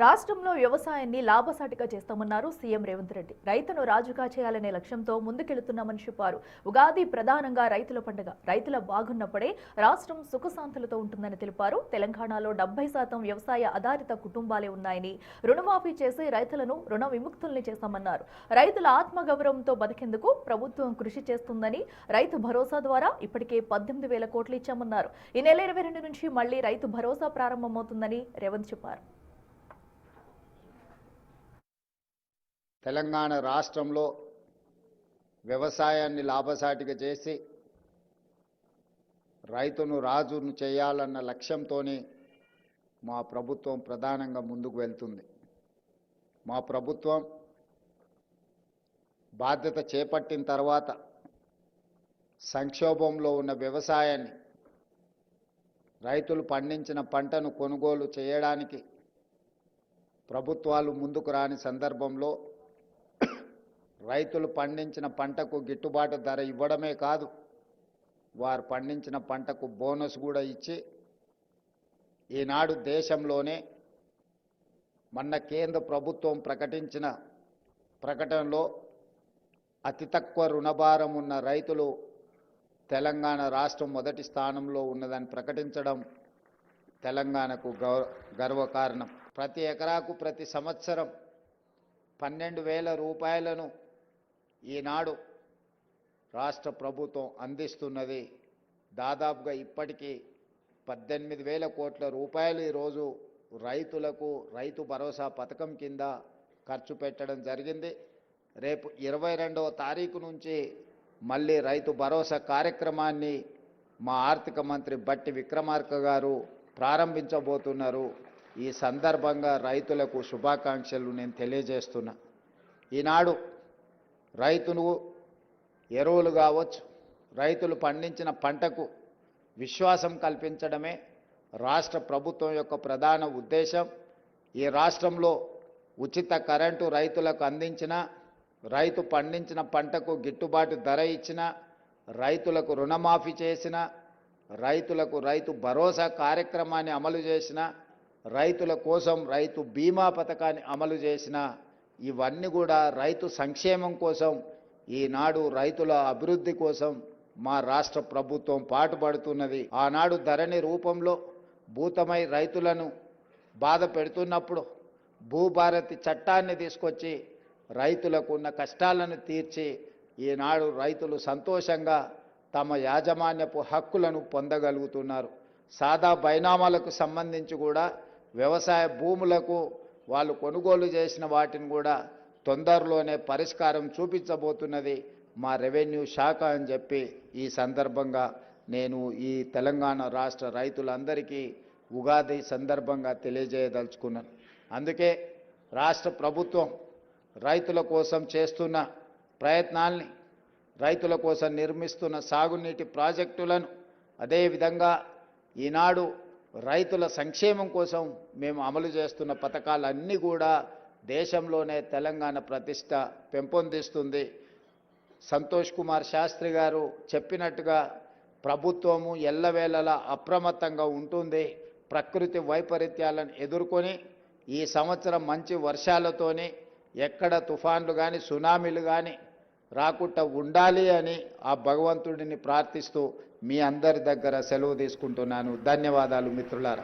రాష్ట్రంలో వ్యవసాయాన్ని లాభసాటిగా చేస్తామన్నారు సీఎం రేవంత్ రెడ్డి. రైతును రాజుగా చేయాలనే లక్ష్యంతో ముందుకెళ్తున్నామని చెప్పారు. ఉగాది ప్రధానంగా రైతుల పండుగ. రైతుల బాగున్నప్పుడే రాష్ట్రం సుఖశాంతులతో ఉంటుందని తెలిపారు. తెలంగాణలో 70% వ్యవసాయ ఆధారిత కుటుంబాలే ఉన్నాయని, రుణమాఫీ చేసి రైతులను రుణ విముక్తుల్ని చేస్తామన్నారు. రైతుల ఆత్మగౌరవంతో బతికేందుకు ప్రభుత్వం కృషి చేస్తుందని, రైతు భరోసా ద్వారా ఇప్పటికే 18,000 కోట్లు ఇచ్చామన్నారు. ఈ నెల 22 నుంచి మళ్లీ రైతు భరోసా ప్రారంభమవుతుందని రేవంత్ చెప్పారు. తెలంగాణ రాష్ట్రంలో వ్యవసాయాన్ని లాభసాటిగా చేసి రైతును రాజును చేయాలన్న లక్ష్యంతోనే మా ప్రభుత్వం ప్రధానంగా ముందుకు వెళ్తుంది. మా ప్రభుత్వం బాధ్యత చేపట్టిన తర్వాత సంక్షోభంలో ఉన్న వ్యవసాయాన్ని, రైతులు పండించిన పంటను కొనుగోలు చేయడానికి ప్రభుత్వాలు ముందుకు రాని సందర్భంలో రైతులు పండించిన పంటకు గిట్టుబాటు ధర ఇవ్వడమే కాదు, వారు పండించిన పంటకు బోనస్ కూడా ఇచ్చి ఈనాడు దేశంలోనే మొన్న కేంద్ర ప్రభుత్వం ప్రకటించిన ప్రకటనలో అతి తక్కువ రుణభారం ఉన్న రైతులు తెలంగాణ రాష్ట్రం మొదటి స్థానంలో ఉన్నదని ప్రకటించడం తెలంగాణకు గర్వకారణం. ప్రతి ఎకరాకు ప్రతి సంవత్సరం 12,000 రూపాయలను ఈనాడు రాష్ట్ర ప్రభుత్వం అందిస్తున్నది. దాదాపుగా ఇప్పటికీ 18,000 కోట్ల రూపాయలు ఈరోజు రైతులకు రైతు భరోసా పథకం కింద ఖర్చు పెట్టడం జరిగింది. రేపు 22వ తారీఖు నుంచి మళ్ళీ రైతు భరోసా కార్యక్రమాన్ని మా ఆర్థిక మంత్రి బట్టి విక్రమార్క గారు ప్రారంభించబోతున్నారు. ఈ సందర్భంగా రైతులకు శుభాకాంక్షలు నేను తెలియజేస్తున్నా. ఈనాడు రైతును ఎరువులు కావచ్చు, రైతులు పండించిన పంటకు విశ్వాసం కల్పించడమే రాష్ట్ర ప్రభుత్వం యొక్క ప్రధాన ఉద్దేశం. ఈ రాష్ట్రంలో ఉచిత కరెంటు రైతులకు అందించిన, రైతు పండించిన పంటకు గిట్టుబాటు ధర ఇచ్చిన, రైతులకు రుణమాఫీ చేసిన, రైతులకు రైతు భరోసా కార్యక్రమాన్ని అమలు చేసిన, రైతుల కోసం రైతు బీమా పథకాన్ని అమలు చేసిన, ఇవన్నీ కూడా రైతు సంక్షేమం కోసం, ఈనాడు రైతుల అభివృద్ధి కోసం మా రాష్ట్ర ప్రభుత్వం పాటుపడుతున్నది. ఆనాడు ధరణి రూపంలో భూతమై రైతులను బాధ పెడుతున్నప్పుడు భూభారతి చట్టాన్ని తీసుకొచ్చి రైతులకు ఉన్న కష్టాలను తీర్చి ఈనాడు రైతులు సంతోషంగా తమ యాజమాన్యపు హక్కులను పొందగలుగుతున్నారు. సాదా బైనామాలకు సంబంధించి కూడా వ్యవసాయ భూములకు వాళ్ళు కొనుగోలు చేసిన వాటిని కూడా తొందరలోనే పరిష్కారం చూపించబోతున్నది మా రెవెన్యూ శాఖ అని చెప్పి ఈ సందర్భంగా నేను ఈ తెలంగాణ రాష్ట్ర రైతులందరికీ ఉగాది సందర్భంగా తెలియజేయదలుచుకున్నాను. అందుకే రాష్ట్ర ప్రభుత్వం రైతుల కోసం చేస్తున్న ప్రయత్నాల్ని, రైతుల కోసం నిర్మిస్తున్న సాగునీటి ప్రాజెక్టులను, అదేవిధంగా ఈనాడు రైతుల సంక్షేమం కోసం మేము అమలు చేస్తున్న పథకాలన్నీ కూడా దేశంలోనే తెలంగాణ ప్రతిష్ట పెంపొందిస్తుంది. సంతోష్ కుమార్ శాస్త్రి గారు చెప్పినట్టుగా ప్రభుత్వము ఎల్లవేళలా అప్రమత్తంగా ఉంటుంది. ప్రకృతి వైపరీత్యాలను ఎదుర్కొని ఈ సంవత్సరం మంచి వర్షాలతోని ఎక్కడ తుఫాన్లు కానీ సునామీలు కానీ రాకుండా ఉండాలి అని ఆ భగవంతుడిని ప్రార్థిస్తూ మీ అందరి దగ్గర సెలవు తీసుకుంటున్నాను. ధన్యవాదాలు మిత్రులారా.